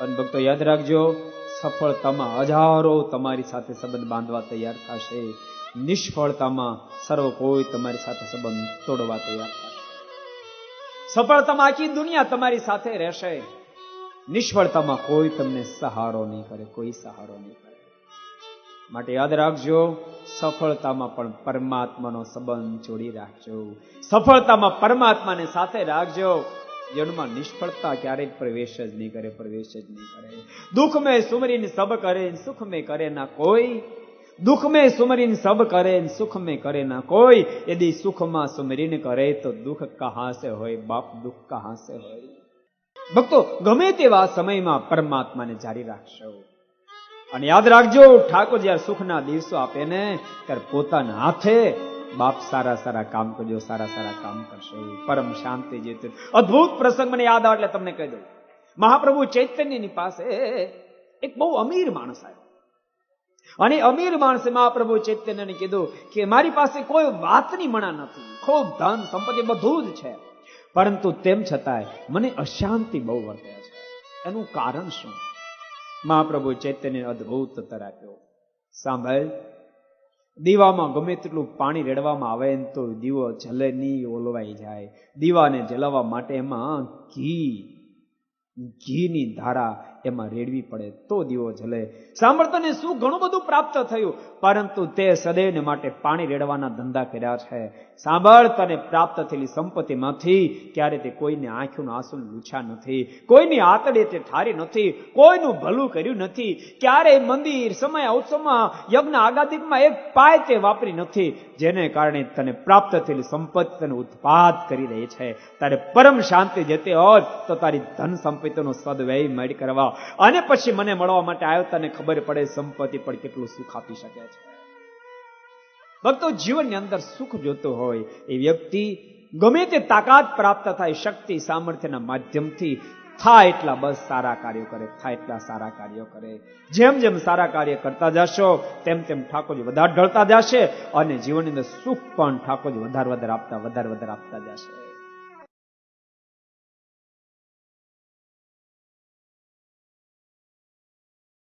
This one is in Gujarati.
અને ભક્તો યાદ રાખજો, સફળતામાં હજારો તમારી સાથે સંબંધ બાંધવા તૈયાર થશે, નિષ્ફળતામાં સર્વ કોઈ તમારી સાથે સંબંધ તોડવા તૈયાર થશે. સફળતામાં આખી દુનિયા તમારી સાથે રહેશે, નિષ્ફળતામાં કોઈ તમને સહારો નહીં કરે, કોઈ સહારો નહીં કરે. માટે યાદ રાખજો, સફળતામાં પણ પરમાત્માનો સંબંધ જોડી રાખજો, સફળતામાં પરમાત્માને સાથે રાખજો. જીવનમાં નિષ્ફળતા ક્યારેય પ્રવેશ જ નહીં કરે, પ્રવેશ જ નહીં કરે. દુઃખ મેં સુમરીને સબ કરે, સુખ મેં કરે ના કોઈ. દુઃખ મેં સુમરીને સબ કરે, સુખ મેં કરે ના કોઈ. यदि સુખમાં સુમરીને કરે તો દુઃખ કહાં સે હોય બાપ, દુઃખ કહાં સે હોય. ભક્તો ગમે તેવા સમયમાં પરમાત્માને જારી રાખશો. અને યાદ રાખજો, ઠાકોર જ્યારે સુખના દિવસો આપે ને ત્યારે પોતાના હાથે બાપ સારા સારા કામ કરજો, સારા સારા કામ કરશો, પરમ શાંતિ જીત. અદ્ભુત પ્રસંગ મને યાદ આવે એટલે તમને કહી દઉં. મહાપ્રભુ ચૈતન્યની પાસે એક બહુ અમીર માણસ આવ્યો, અને અમીર માણસે મહાપ્રભુ ચૈતન્યને કીધું કે મારી પાસે કોઈ વાતની મણા નથી, ખૂબ ધન સંપત્તિ બધું જ છે, પરંતુ તેમ છતાંય મને અશાંતિ બહુ વર્તે છે, એનું કારણ શું? મહાપ્રભુ ચૈતન્ય અદ્ભુત ઉત્તર આપ્યો. સાંભળ, દીવામાં ગમે તેટલું પાણી રેડવામાં આવે ને તો દીવો જલે નહીં, ઓલવાઈ જાય. દીવાને જલાવવા માટે એમાં ઘીની ધારા એમાં રેડવી પડે તો દીવો જલે. સાંભળ, તને શું ઘણું બધું પ્રાપ્ત થયું, પરંતુ તે સદૈવને માટે પાણી રેડવાના ધંધા કર્યા છે. સાંભળ, તને પ્રાપ્ત થયેલી સંપત્તિમાંથી ક્યારે તે કોઈને આંખોના આંસુ લૂછા નથી, કોઈની આતડે તે ઠારી નથી, કોઈનું ભલું કર્યું નથી, ક્યારે મંદિર સમય ઉત્સવમાં યજ્ઞ આગાદિકમાં એક પાય તે વાપરી નથી, જેને કારણે તને પ્રાપ્ત થયેલી સંપત્તિ તને ઉત્પાદ કરી રહી છે. તારે પરમ શાંતિ જતી હોય તો તારી ધન સંપત્તિનો સદવ્યય મેળ કરવા અને પછી મને મળવા માટે આવ્યો, તને ખબર પડે સંપત્તિ પણ કેટલું સુખ આપી શકે છે. ભક્તો, જીવનની અંદર સુખ જોતો હોય એ વ્યક્તિ ગમે તે તાકાત પ્રાપ્ત થાય, શક્તિ સામર્થ્યના માધ્યમથી થાય એટલા બસ સારા કાર્યો કરે, થાય એટલા સારા કાર્યો કરે. જેમ જેમ સારા કાર્ય કરતા જશો તેમ તેમ ઠાકોરજી વધારે ઢળતા જશે, અને જીવનની અંદર સુખ પણ ઠાકોરજી વધારે આપતા જશે.